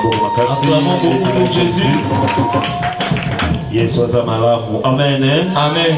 Acclamons beaucoup pour Jésus. Amen. Amen.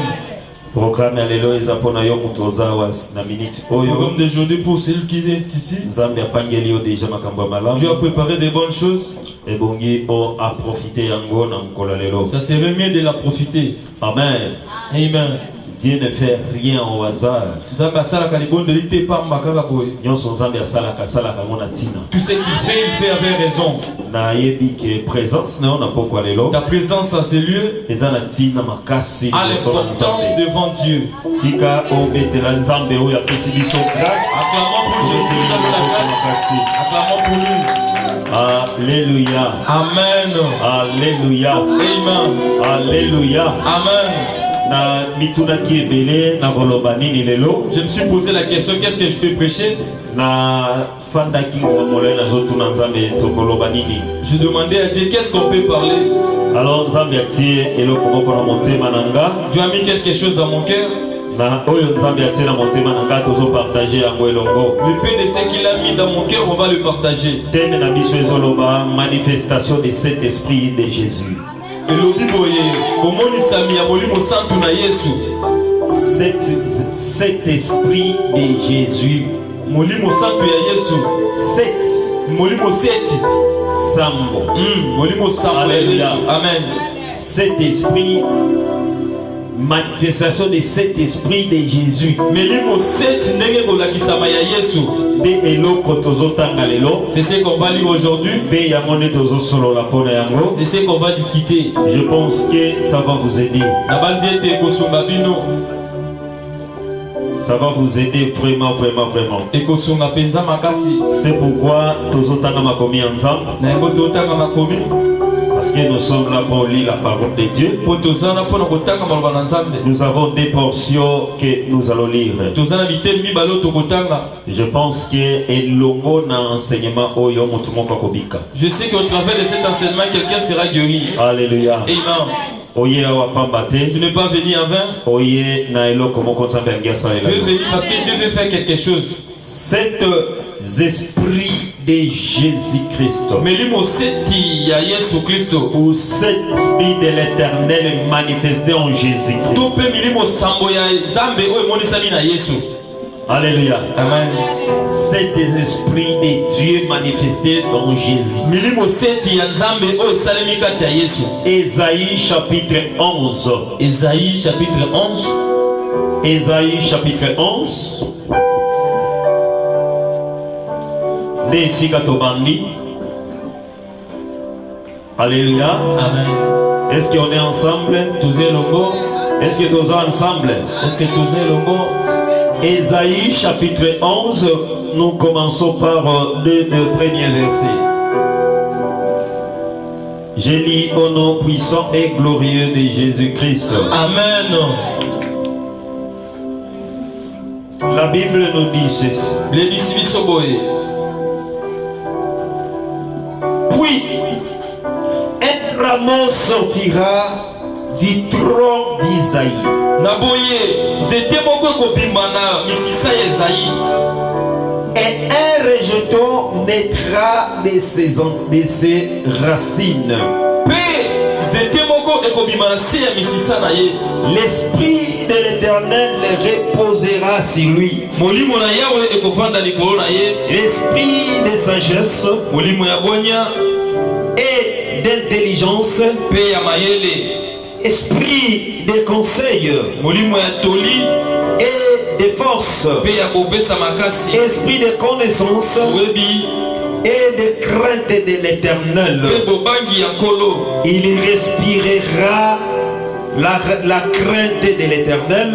Programme Alléluia Zapona yo mutoza was na minute oyo. Programme d'aujourd'hui pour celui qui est ici. Nzambe apangeli yo déjà makambo malamu. Dieu a préparé des bonnes choses. Et bongi o a profité yango na mkola lelo. Ça serait mieux de la profiter. Amen. Amen. Dieu ne fait rien au hasard. Nzambe asala kalibon de lité pamba kaka boy. Nyonso Nzambe asala kasala kamona tina. Tout ce qu'il fait, il fait avec raison. Na yebi ke présence na on a pourquoi lelo. Ta présence à ces lieux ezana tina makasi a l'importance devant Dieu. Tika o betela Nzambe o ya pesibiso grâce. Acclamons pour Jésus, nous avons la grâce. Acclamons pour lui. Alléluia. Amen. Alléluia. Amen. Alléluia. Amen. Na mituna ki ebele na boloba nini lelo. Je me suis posé la question, qu'est-ce que je peux prêcher? Na fanda ki ngomole na zotuna Nzambe to boloba nini. Je demandais à Dieu qu'est-ce qu'on peut parler. Alors Nzambe atie eloko moko na motema nanga. Dieu a mis quelque chose dans mon cœur. Na oyo Nzambe atie na motema nanga tozo partager yango elongo. Le peu de ce qu'il a mis dans mon cœur, on va le partager. Thème na biso ezoloba manifestation de cet esprit de Jésus. Elobi boye, omoni sami ya molimo santu na Yesu. Cet esprit de Jésus. Molimo santu ya Yesu. Molimo seti. Sambo. Molimo sambo ya Yesu. Amen. Cet esprit, manifestation de cet esprit de Jésus. Melimo seti ndenge kolakisama ya Yesu. De eloko tozotanga lelo. C'est ce qu'on va lire aujourd'hui. Be yamone tozo solo la pona yango. C'est ce qu'on va discuter. Je pense que ça va vous aider. Nabandiete kosunga bino. Ça va vous aider vraiment, vraiment, vraiment. Ekosunga penza makasi. C'est pourquoi tozotanga makomi ensemble. Na yango totanga makomi. Parce que nous sommes là pour lire la parole de Dieu. Nous avons des portions que nous allons lire. Je pense que l'ongo na enseignement oyo mutumoko kobika. Je sais qu'au travers de cet enseignement, quelqu'un sera guéri. Alléluia. Amen. Oye awa pambate. Tu n'es pas venu en vain. Oye na eloko moko Nzambe angesa ela. Tu es venu parce que Dieu veut faire quelque chose. Cet esprit de Jésus-Christ, ou cet esprit de l'Éternel manifesté en Jésus-Christ. Alléluia. Amen. Cet esprit de Dieu manifesté dans Jésus. Ésaïe chapitre 11. Ésaïe chapitre 11. Ésaïe chapitre 11. Alléluia. Amen. Est-ce qu'on est ensemble? Est-ce que nous sommes ensemble? Est-ce que nous sommes logo? Ésaïe chapitre 11, nous commençons par le premier verset. Je lis au nom puissant et glorieux de Jésus-Christ. Amen. La Bible nous dit ceci. Puis, un rameau sortira du trône d'Isaïe. Et un rejeton naîtra de ses racines. L'esprit de l'Éternel reposera sur lui. L'esprit de sagesse et d'intelligence, esprit de conseil et de force, esprit de connaissance et de crainte de l'Éternel. Il respirera la crainte de l'Éternel.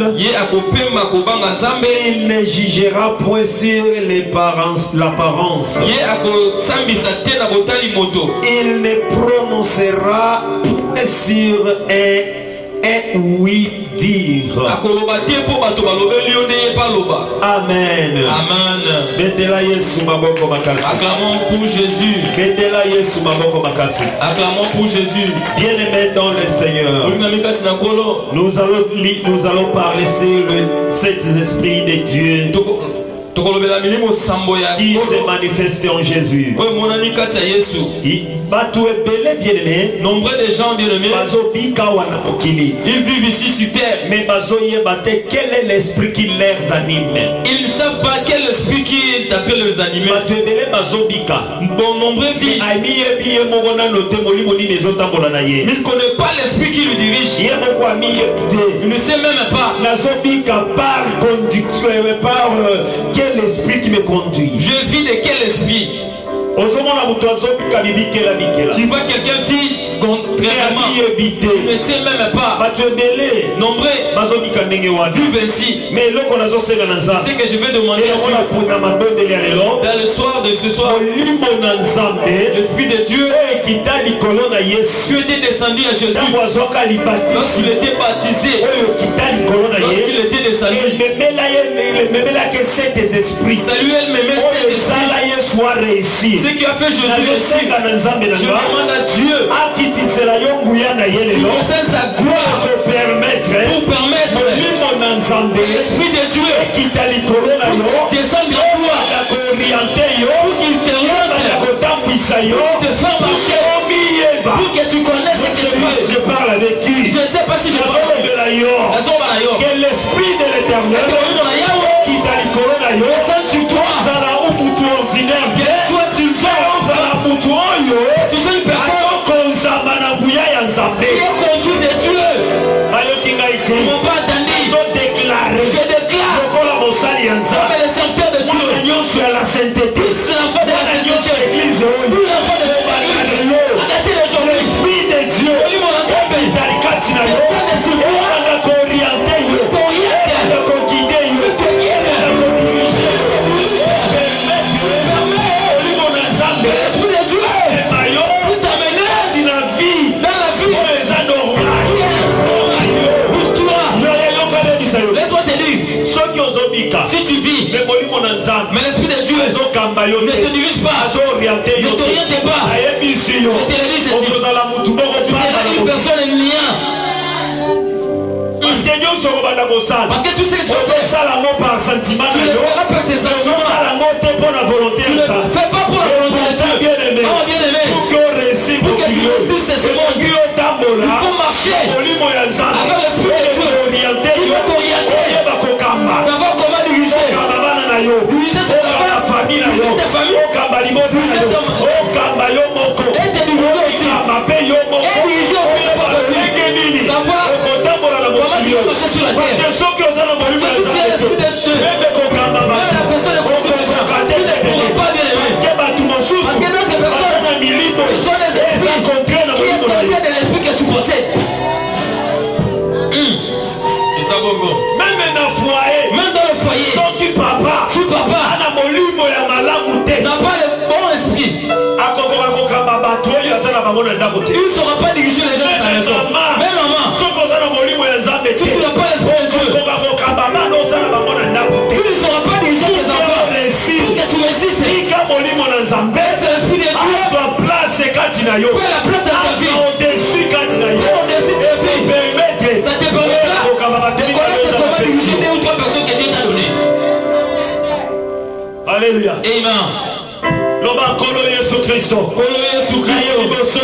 Il ne jugera point sur l'apparence. Il ne prononcera point sur un oui dire. Amen. Amen. Acclamons pour Jésus. Acclamons pour Jésus. Bien-aimés dans le Seigneur, nous allons parler sur cet esprit de Dieu qui s'est manifesté en Jésus. Nombreux de gens bien-aimés, ils vivent ici sur terre. Mais quel est l'esprit qui les anime? Ils ne savent pas quel esprit qui est appelé les animer. Bon, nombreux vivent. Il ne connaît pas l'esprit qui le dirige. Il ne sait même pas. Quel esprit qui me conduit? Je vis de quel esprit? Tu vois quelqu'un vit contrairement. Il ne sait même pas. Nombreux vivent ainsi. Mais c'est que je vais demander à Dieu dans le soir de ce soir, l'Esprit de Dieu qui était descendu à Jésus lorsqu'il était baptisé, lorsqu'il était descendu. Ça lui elle-même ce qui a fait Jésus réussir. Je demande à Dieu qui nous sa gloire pour permettre l'Esprit de Dieu qui descend bien gloire pour qu'il te rende, te faire marcher, pour que tu connaisses ce que tu es. Je parle avec qui? Je ne sais pas si je parle avec que l'Esprit de l'Éternel qui descend sur toi, ordinaire, toi tu le fais, tu es une personne qui est conduite de Dieu. Ils ne m'ont pas entendu. Je déclare comme le serviteur de Dieu, la sainteté, plus l'enfant de la sainteté, l'église, plus l'enfant de l'église. Arrêtez les gens. l'Esprit de Dieu, si tu vis, mais l'Esprit de Dieu ne te dirige pas, ne t'oriente pas. Je te le dis ceci. Tu seras une personne liant. Parce que tout ce que tu fais, par sentiment, tu le feras par tes sentiments. Tu ne le fais pas pour la volonté de Dieu. Oh bien-aimé, pour que tu réussisses ce monde, il faut marcher avec l'Esprit de Dieu. Il va t'orienter, savoir comment diriger ta famille, diriger tes familles, diriger ton et te diriger aussi. Et diriger aussi le peuple. Savoir comment tu vas marcher sur la terre. Parce que tu es l'Esprit de Dieu. Même la personne de conclusion, tu ne pourras pas bien aimer. Parce que d'autres personnes, ils sont les esprits qui est contraire de l'esprit que tu possèdes. même dans le foyer, si papa n'a pas le bon esprit, il ne saura pas diriger les gens de sa maison. Même maman, si tu n'as pas l'esprit de Dieu, tu ne sauras pas diriger les enfants. Pour que tu réussisses, c'est l'esprit de Dieu. Fais la place de ta vie. Au-dessus de ta vie. Ça te permettra de connaître comment diriger deux ou trois personnes que Dieu t'a données. Alléluia. Amen. Loba kolo Yesu Kristo. Kolo Yesu Kristo. Na yeli boso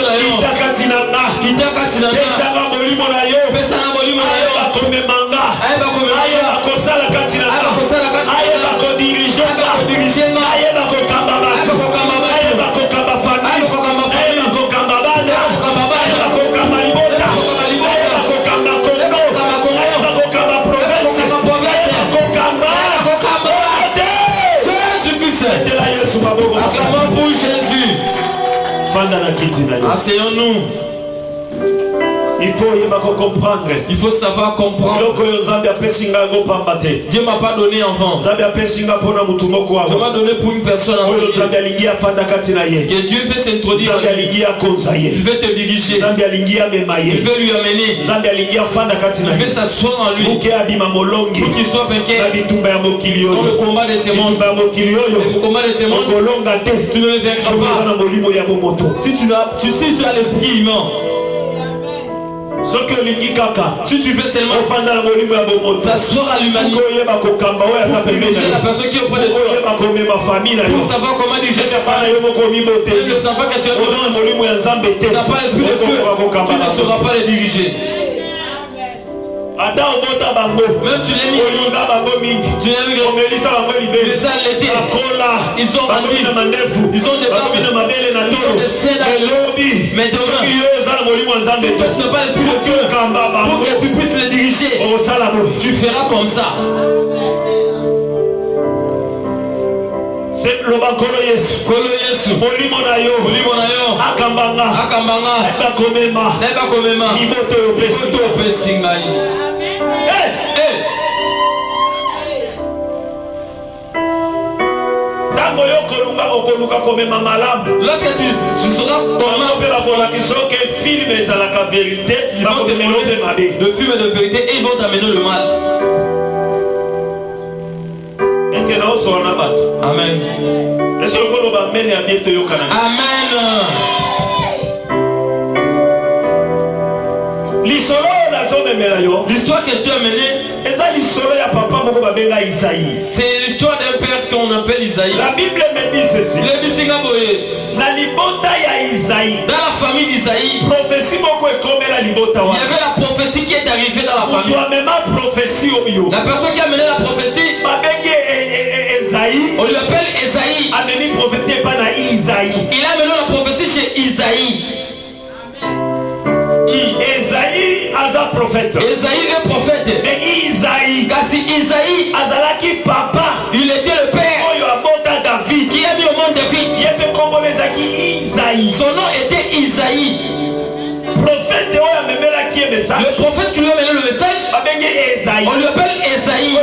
na yo. Kitaka tinanga. Pesanga molimo na yo. Pesanga molimo na yo. Bakomemanga. Ayeba komemanga. Ayeba kosala katinanga. Ayeba kosala katinanga. Ayeba kodirigenga. Ayeba kodirigenga. Ayeba kokamba bato. Ayeba kokamba bato. Ayeba kokamba famille. Ayeba kokamba famille. Ayeba kokamba bana. Ayeba kokamba bana. Ayeba kokamba libota. Ayeba kokamba libota. Ayeba kokamba Congo. Ayeba kokamba Congo. Ayeba kokamba province. Ayeba kokamba province. Ayeba kokamba. Ayeba kokamba. Jésus-Christ. Acclamons pour Jésus. Asseyons-nous. Il faut comprendre. Il faut savoir comprendre. Dieu m'a pas donné enfant. Dieu m'a donné pour une personne en que Dieu veut s'introduire. Il veut te diriger. Il veut lui amener. Il veut s'asseoir en lui. Pour qu'il soit vainqueur dans le combat de ce monde. Le combat de ce monde, tu ne le vaincras pas. Si tu as l'esprit humain, Si tu veux seulement s'asseoir à l'humanité, diriger la personne qui est auprès de toi, pour savoir comment diriger sa femme, même les enfants que tu as besoin, tu n'as pas l'esprit de Dieu, tu ne sauras pas les diriger. Même tu l'as mis, tu l'as mis, les as allaités, ils ont grandi, ils ont des barbes, ils ont des scènes à l'eau. Mais demain, tu ne pas l'esprit de Dieu pour que tu puisses les diriger. Tu feras comme ça. C'est le bakolo Yesu. Kolo Yesu. Molimo na yo. Akambanga. Eba komema. Imoto yo pesi. Tango yo koluka komema malamu. Lorsque tu seras comment la question que film est à la vérité, le film est de vérité et ils vont t'amener le mal. Amen. Amen. L'histoire que Dieu a menée, c'est l'histoire d'un père qu'on appelle Isaïe. La Bible me dit ceci. Dans la famille d'Isaïe, il y avait la prophétie qui est arrivée dans la famille. La personne qui a mené la prophétie, on lui appelle Esaïe. Il a mené la prophétie chez Isaïe. Esaïe est prophète. Esaïe est prophète. Mais Isaïe, Isaïe, papa, il était le père qui a mis au monde David. Son nom était Isaïe. Le prophète qui lui a mené le message, on lui appelle Esaïe.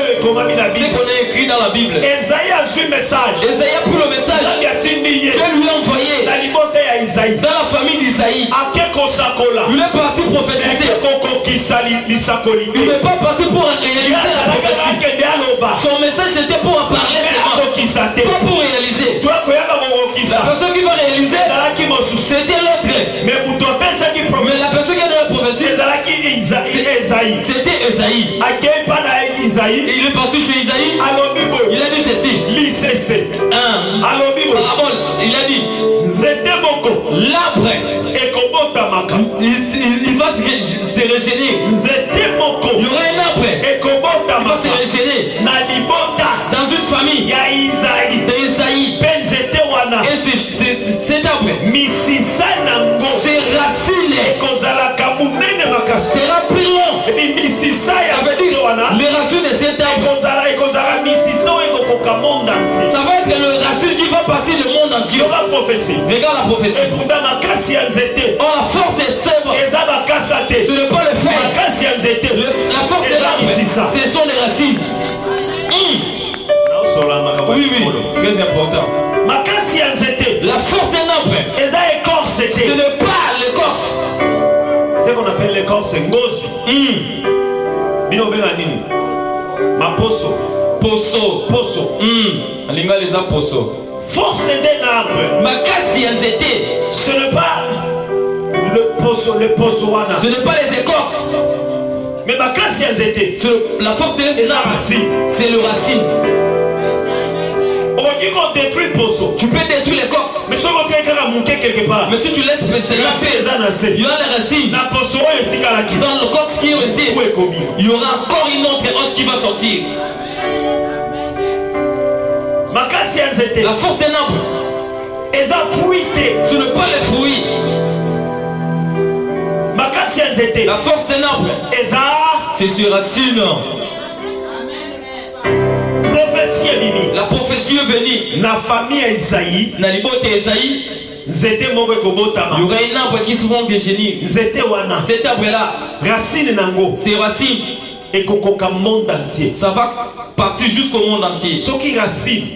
C'est qu'on a écrit dans la Bible. Esaïe a su le message. Esaïe a pris le message que lui a envoyé dans la famille d'Isaïe. Il est parti prophétiser. Il n'est pas parti pour réaliser la prophétie. Son message était pour en parler seulement, pas pour réaliser. La personne qui va réaliser, c'était l'autre. Mais la personne qui a donné la prophétie, c'était Esaïe. Il est parti chez Isaïe. Il a dit ceci. Parabole. Il a dit l'arbre, il va se régénérer. Il y aura un arbre, il va se régénérer dans une famille d'Isaïe. Et cet arbre, ses racines sera plus long. Ça veut dire les racines de cet arbre, ça va être le racine qui va passer le monde entier. Regarde la prophétie. Oh, la force des sèvres, ce n'est pas le fer. La force de l'arbre, ce sont les racines. Oui, très important. La force d'un arbre, ce n'est pas l'écorce. C'est ce qu'on appelle l'écorce, c'est ngozi. Poso. Alinga les a poso. Force d'un arbre. Ce n'est pas le poso wana. Ce n'est pas les écorces. Mais la force des arbres, c'est le racine. Tu peux détruire l'écorce. Mais si tu laisses passer, il y aura les racines. Dans le corps qui est resté, il y aura encore une autre os qui va sortir. La force d'un arbre, ce n'est pas les fruits. La force d'un arbre, c'est ses racines. La prophétie est venue. La famille Isaïe, il y aura un arbre qui seront des génies. Cet arbre-là, ses racines, ça va partir jusqu'au monde entier. Sur ces racines,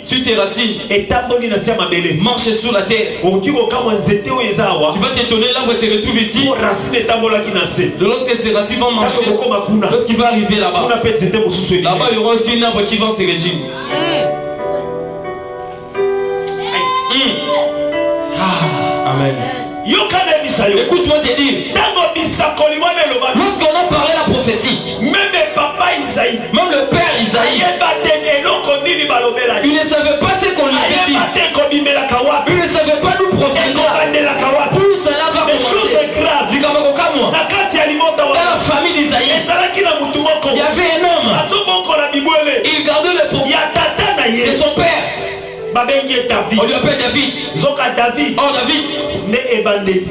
marche sur la terre. Tu vas t'étonner, l'arbre se retrouve ici. Lorsque ces racines vont marcher, lorsqu'il va arriver là-bas, là-bas il y aura aussi un arbre qui va se régir. Amen. Écoute-moi te dire. Lorsqu'on a parlé la prophétie, même le père Isaïe, il ne savait pas ce qu'on lui avait dit. Il ne savait pas d'où proviendra. Où cela va commencer. Dans la famille d'Isaïe, il y avait un homme. Il gardait le pot de son père. On lui appelle David. Oh David,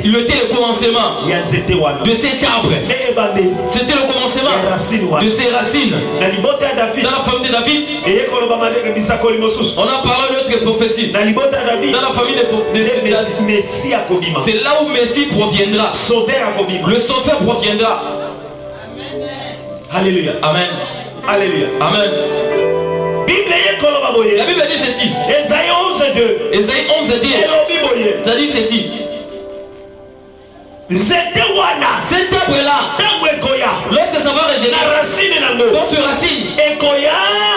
il était le commencement de cet arbre. C'était le commencement de ses racines. Dans la famille de David, on a parlé d'autres prophéties. Dans la famille de David, c'est là où Messie proviendra. Le sauveur proviendra. Alléluia. Amen. Alléluia. Amen. La Bible dit ceci. Esaïe 11:2. Esaïe 11:2. Ça dit ceci. Cet arbre-là, lorsque ça va régénérer dans ses racines,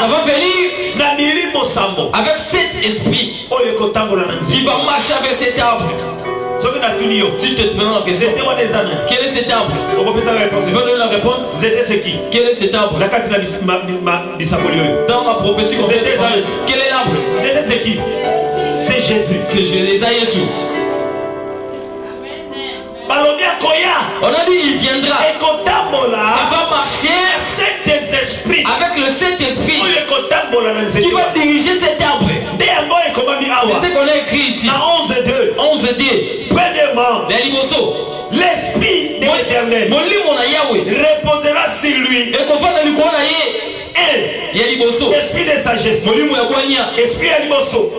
ça va venir avec cet esprit qui va marcher avec cet arbre. Si je te demande la question, quel est cet arbre? Tu veux donner la réponse? Quel est cet arbre? Dans la prophétie, quel est l'arbre? C'est Jésus. C'est Jésus. On a dit il viendra. Ça va marcher avec le Saint-Esprit qui va diriger cet arbre. C'est ce qu'on a écrit ici. 11:2. Premièrement, l'Esprit de l'Éternel reposera sur lui. Esprit de sagesse. Esprit animoso.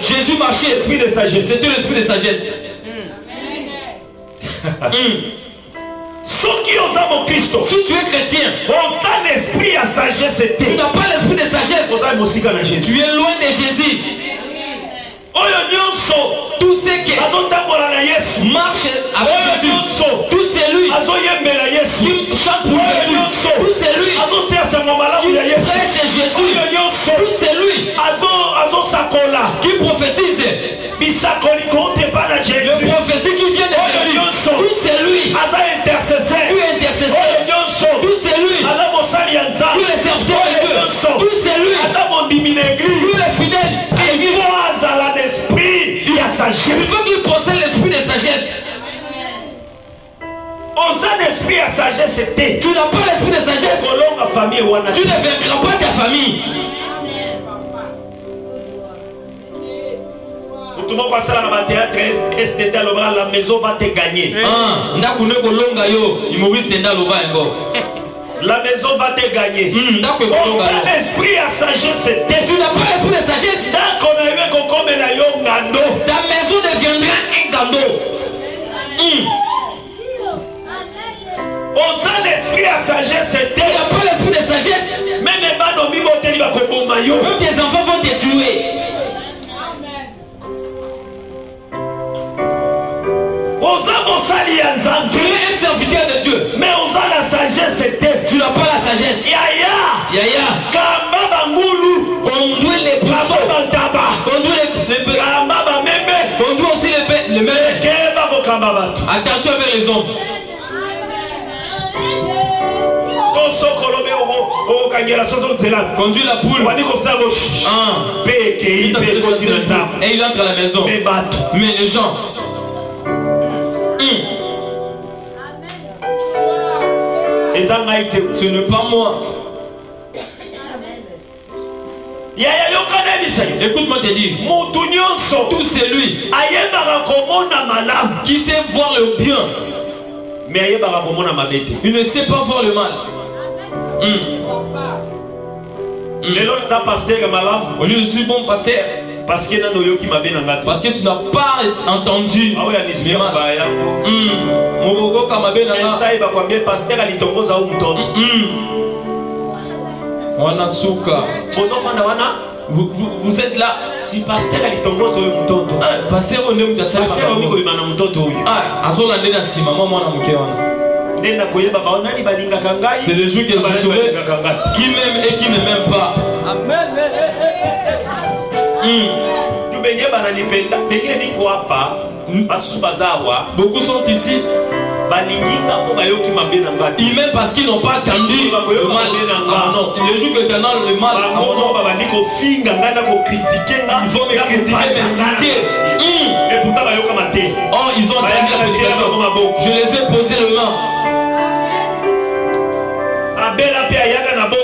Jésus marchait. Esprit de sagesse. C'était l'esprit de sagesse. Si tu es chrétien, tu n'as pas l'esprit de sagesse. Tu es loin de Jésus. Tout ce qui marche avec Jésus, tout celui qui chante pour Jésus, tout celui qui prêche Jésus, tout celui qui prophétise, le prophétie qui vient de Jésus, tout celui qui est intercesseur, tout celui qui est serviteur de Dieu, tout celui qui est fidèle à l'église. Il faut qu'il possède l'esprit de sagesse. Tu n'as pas l'esprit de sagesse, tu ne vaincras pas ta famille. La maison va te gagner. La maison va te gagner. L'esprit à sagesse. Tu n'as pas l'esprit de sagesse. Ta maison deviendra un gando. L'esprit à sagesse. Tu n'as pas l'esprit de sagesse. Même tes enfants vont te tuer. Tu es un serviteur de Dieu. Mais on a la sagesse. Tu n'as pas la sagesse. Yaya. Conduis les poissons. Conduis aussi les mères. Attention avec les hommes. Conduis la poule. Et il entre à la maison. Mais les gens. Ce n'est pas moi. Écoute-moi te dire. Tout celui qui sait voir le bien, il ne sait pas voir le mal. Aujourd'hui je suis bon pasteur. Parce que tu n'as pas entendu. Vous êtes là. Si pasteur pasteur c'est le jour qu'il a sauvé qui m'aime et qui ne m'aime pas. Tu Beaucoup sont ici. Ils même parce qu'ils n'ont pas attendu le mal. Ah non, le jour que pendant le mal, ils vont me critiquer, m'insulter. Oh, ils ont entendu la prédication. Je les ai posé le main.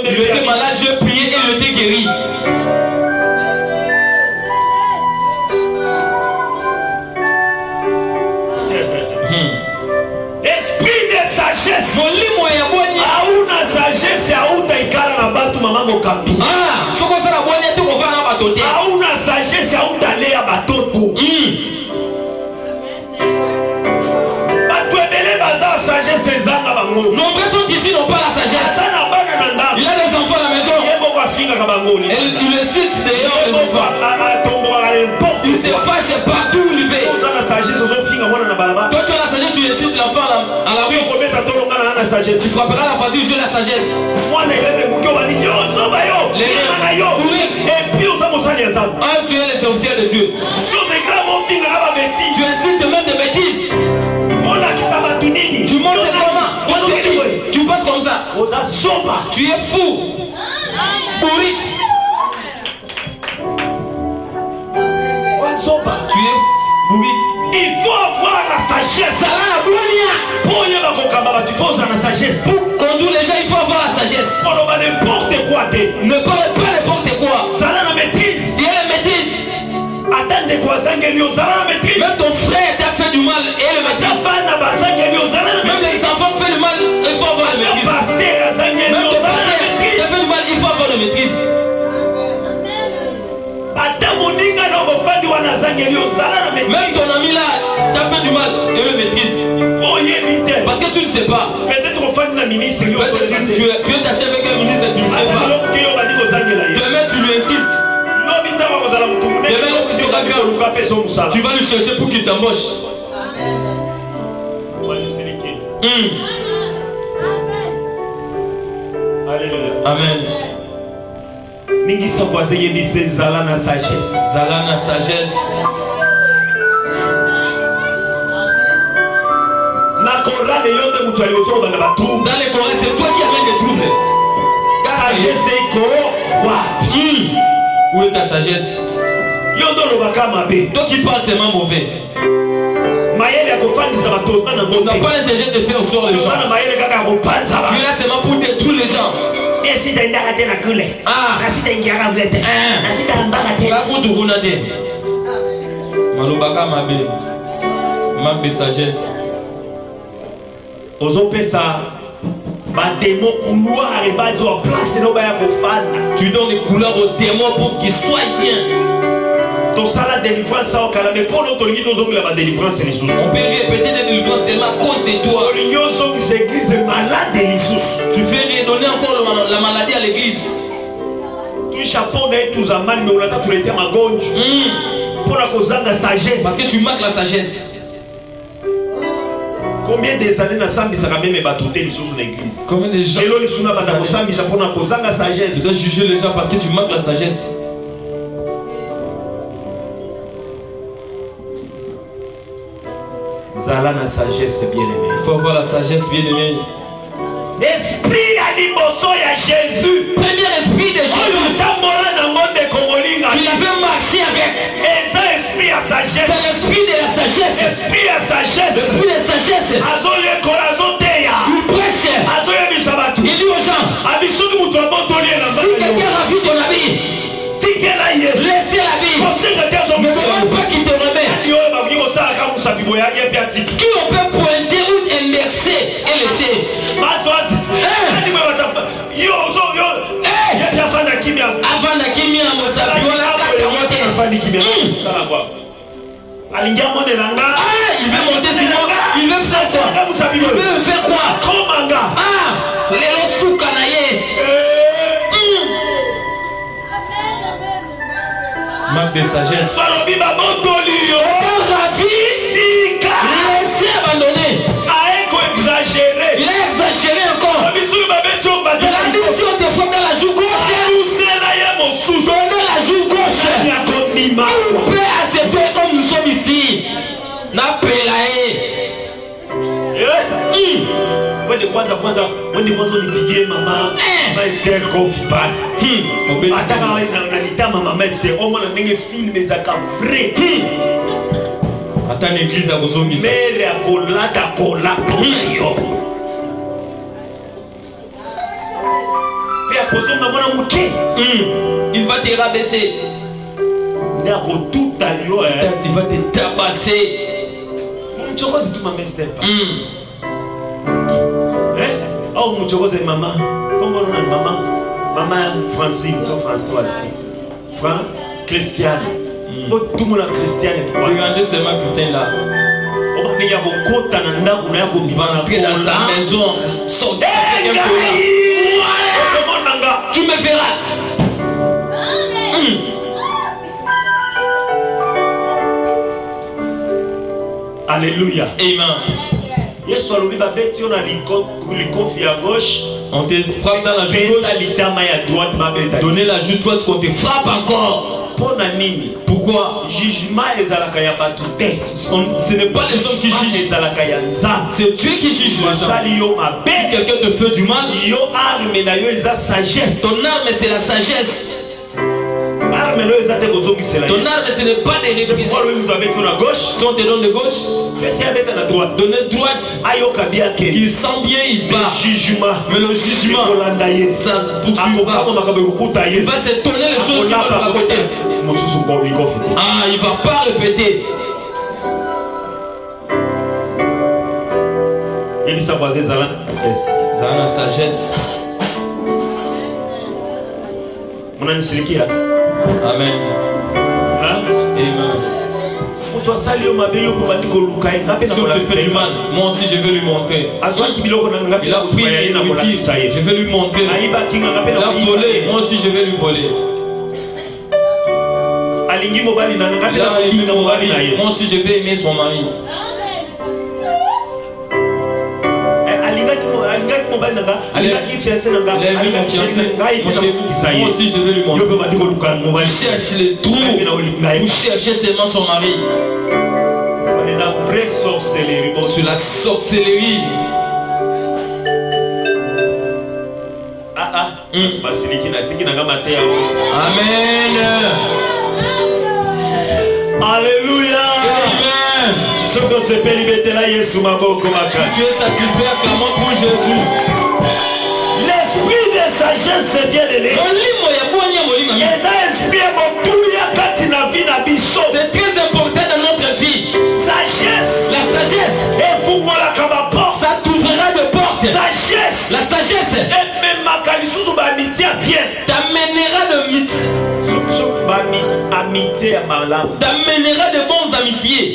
Il était malade, je priais et il était guéri. Esprit de sagesse. Auna sagesse auna ikala na batu mama mokambi. Ah, soko sala boni to ko fana batote. Auna sagesse auna lea batoto. Batu ebele baza sagesse ezanga bango. Nombreux sont ici n'ont pas la sagesse. Sana bana nanga. Il a des enfants à la maison. Yebo kwa finga ka bango. Il le cite d'ailleurs les enfants. Il se fâche partout où il va. Toi tu as la sagesse, tu incites l'enfant à la rue. Tu frapperas la voiture, j'ai la sagesse. Ah, tu es le serviteur de Dieu. Tu incites même des bêtises. Tu montes comment? Tu passes comme ça. Tu es fou. Pourri. Tu es pourri. Il faut avoir la sagesse. Tu faut avoir la sagesse. Pour conduire les gens, il faut avoir la sagesse. N'importe quoi. Ne parle pas n'importe quoi. Ça a la maîtrise. Il y a la maîtrise. Attendez quoi, même ton frère t'a fait du mal et le maîtrise. Même les enfants font du mal, il faut avoir la maîtrise. Même ton pasteur t'a fait du mal, il faut avoir la maîtrise. Même ton ami là t'a fait du mal et le maîtrise. Parce que tu ne sais pas. Peut-être au fan de la ministre. Tu es assis avec un ministre et tu ne sais pas. Demain tu lui incites. Demain lorsqu'il sera grave, tu vas lui chercher pour qu'il t'embauche. Alléluia. Amen. Ningi so voisin yebise zala na sagesse. Zala na sagesse. Na korale yote mtu aliotoka na troubles. Dans les chorales, c'est toi qui amènes des troubles. Sagesse iko wapi? Où est ta sagesse? Yondo lobaka mabe. Toi qui parles c'est mauvais. Mayele akofandisa bato na ngote. Tu n'as pas l'intérêt de faire sur les gens. Na mayele kaka kopanza ba. Tu es là seulement pour détruire les gens. Si tu as une kule. Ah. Si tu as une garabulette. Si tu as une bagatelle. La route où on a dit. Malobaka mabe. Manque de sagesse. Ozopesa ba démon couloir et ba zo place no ba ya kofana. Tu donnes les couleurs aux démons pour qu'ils soient bien. Ton salaire de délivrance ça au calame pour notre ligue nous la délivrance les sous. On peut répéter des délivrances c'est à cause de toi. L'union sont des églises malades les sous. Tu fais redonner encore la maladie à l'église. Tu chapeau de tous amani mais on a tout été magonj. Pour la cause de la sagesse. Parce que tu manques la sagesse. Combien des années na sambi ça même batoté les sous l'église. Combien de gens? Et là les sous na ba sambi pour la cause de la sagesse. Tu dois juger les gens parce que tu manques la sagesse. Zala na sagesse bien-aimé. Il faut avoir la sagesse bien-aimé. Esprit à l'imoso ya Jésus. Premier esprit de Jésus. Tu l'avais marché avec. Et ça esprit à sagesse. C'est l'esprit de la sagesse. Esprit à sagesse. L'esprit de sagesse. Il prêche. Il dit aux gens. Si quelqu'un a vu ton habit, laissez l'habit. Ne demande pas qu'il te remet. Qui on peut pointer ou inverser et laisser. Avant de kimia mosabi wala kata mote. Il veut monter sur moi. Il veut faire quoi? Il veut faire quoi? Ah, les losuka na ye. Manque de sagesse. Laissez abandonner. Il a exagéré encore. Il a dit si on te frappe dans la joue gauche, donner la joue gauche. Il perd Wende kwanza nipigie mama Esther kofi pale. Ataka unanitama mama Esther. Omo na ndenge film za ka vrai. Ata l'église à Bozongi. Mere akolata kola yo. Pia kozonga mwana muke. Il va te rabaisser. Il va te tabasser. Mchokozi tu mama Esther. Oh mchokozi mama. Comment on a mama? Mama Francine, so Françoise. Christiane. Tout le monde est Christiane. Regardez ces mains Christiane là. On va venir au côté entrer dans sa maison. Sortir. Tu me verras. Alléluia. Amen. Yesu alibiba beti ona likofi à gauche. On te frappe dans la joue gauche. Donner la joue droite qu'on te frappe encore. Pourquoi? Jugement ce n'est pas les hommes qui jugent. C'est Dieu qui juge les gens. Si quelqu'un te fait du mal, ton arme c'est la sagesse. Ton arme ce n'est pas des réprises. Si on te donne de gauche, donner de droite. Qu'il sent bien, il part. Mais le jugement, ça poursuivra. Il va s'étonner les choses qui vont de côté. Ah, il va pas répéter. Zana sagesse. Amen. Amen. Si on te fait du mal, moi aussi je vais lui montrer. Il a pris une nourriture, je vais lui montrer. Il a volé, moi aussi je vais lui voler. Il a aimé mon mari, moi aussi je vais aimer son mari. Moi aussi je vais lui montrer. Il cherche les trous pour chercher seulement son mari. Sur la sorcellerie. Amen. Alléluia. Amen. Si tu es satisfait, acclamons pour Jésus. L'esprit de sagesse c'est bien aimé. C'est très important dans notre vie. Sagesse. La sagesse. Ça t'ouvrira de portes. Sagesse. La sagesse t'amènera de bonnes amitiés.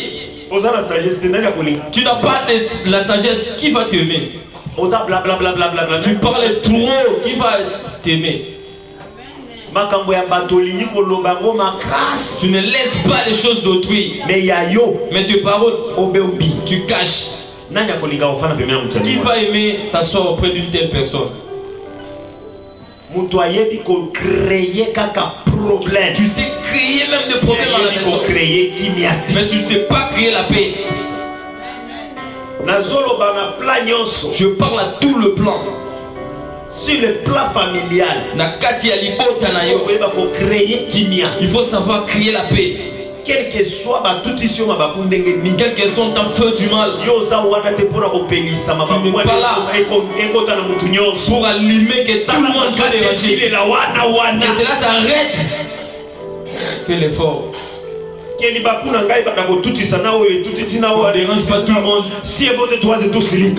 Tu n'as pas de la sagesse, qui va t'aimer? Tu parles trop, qui va t'aimer? Tu ne laisses pas les choses d'autrui. Mais tes paroles, tu caches. Qui va aimer s'asseoir auprès d'une telle personne? Tu sais créer même des problèmes à la maison. Mais tu ne sais pas créer la paix. Je parle à tout le plan. Sur le plan familial, il faut savoir créer la paix. Quel que soit quel que soit ton feu du mal, tu n'es pas là pour allumer que tout le monde soit dérangé. Et cela s'arrête. Fais l'effort. Ne dérange pas tout le monde. Si vous êtes trois et tous silic.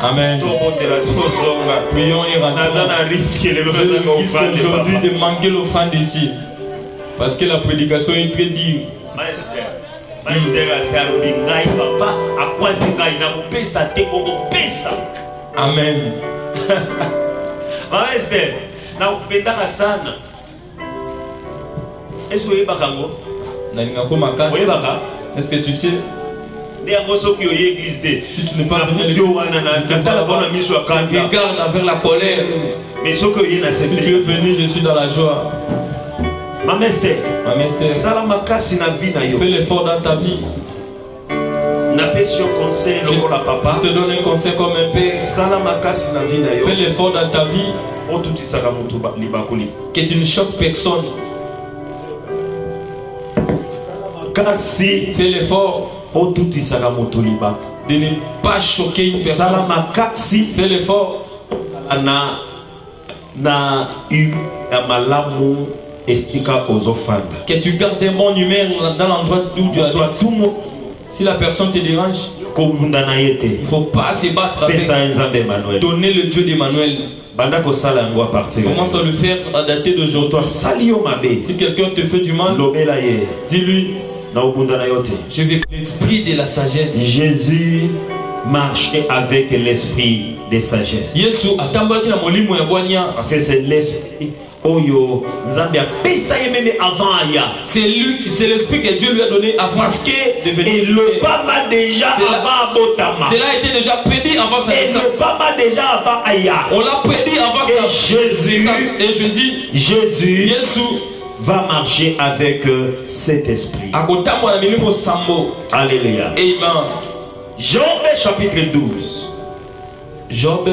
Amen. Prions et rentrons. Aujourd'hui de manquer l'offrande ici. Parce que la prédication est très dure. Amen. Est-ce que tu sais? Si tu n'es pas venu à l'église, regarde vers la colère. Mais si tu es venu, je suis dans la joie. Ma mère Esther, fais l'effort dans ta vie. Je te donne un conseil comme un père. Fais l'effort dans ta vie que tu ne choques personne. Fais l'effort de ne pas choquer une personne. Fais l'effort que tu gardes un bon numéro dans l'endroit où tu as. Si la personne te dérange, il ne faut pas se battre avec. Donner le Dieu d'Emmanuel. Commence à le faire à dater d'aujourd'hui. Si quelqu'un te fait du mal, dis-lui, je vais l'esprit de la sagesse. Jésus marchait avec l'esprit de sagesse. Parce que c'est l'esprit. C'est lui, c'est l'esprit que Dieu lui a donné avant. Parce que le Bama déjà avant Botama. Cela a été déjà prédit avant sa naissance. Le Bama déjà avant Aya. On l'a prédit avant sa naissance. Et Jésus va marcher avec cet esprit. Alléluia. Amen. Job chapitre 12. Job.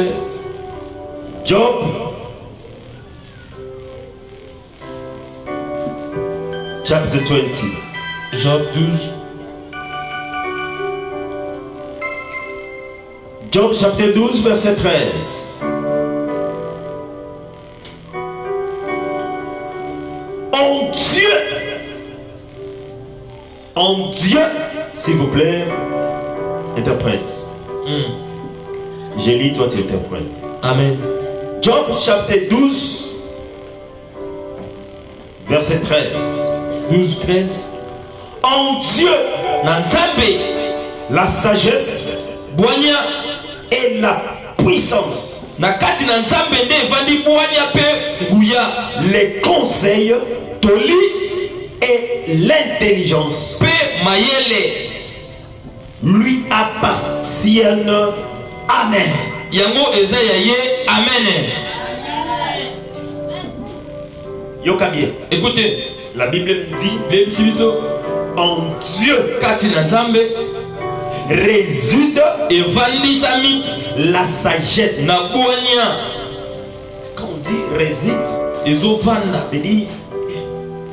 Chapter 20. Job 12. Job chapitre 12 verset 13. En Dieu, s'il vous plaît, interprète. J'ai lu, toi tu interprètes. Amen. Job chapitre 12 verset 13. 12-13. En Dieu, la sagesse et la puissance, les conseils et l'intelligence lui appartiennent. Amen. Amen. Yokabie. Écoutez, la Bible dit en Dieu réside la sagesse. Quand on dit réside, il dit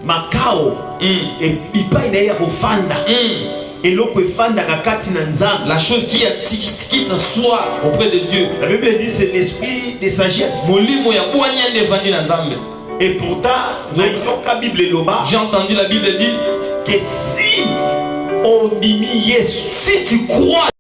Macao et pipa il fanda. Et la chose qui s'assoit auprès de Dieu. La Bible dit c'est l'esprit de sagesse. Et pourtant, j'ai entendu la Bible dire que si on dit si tu crois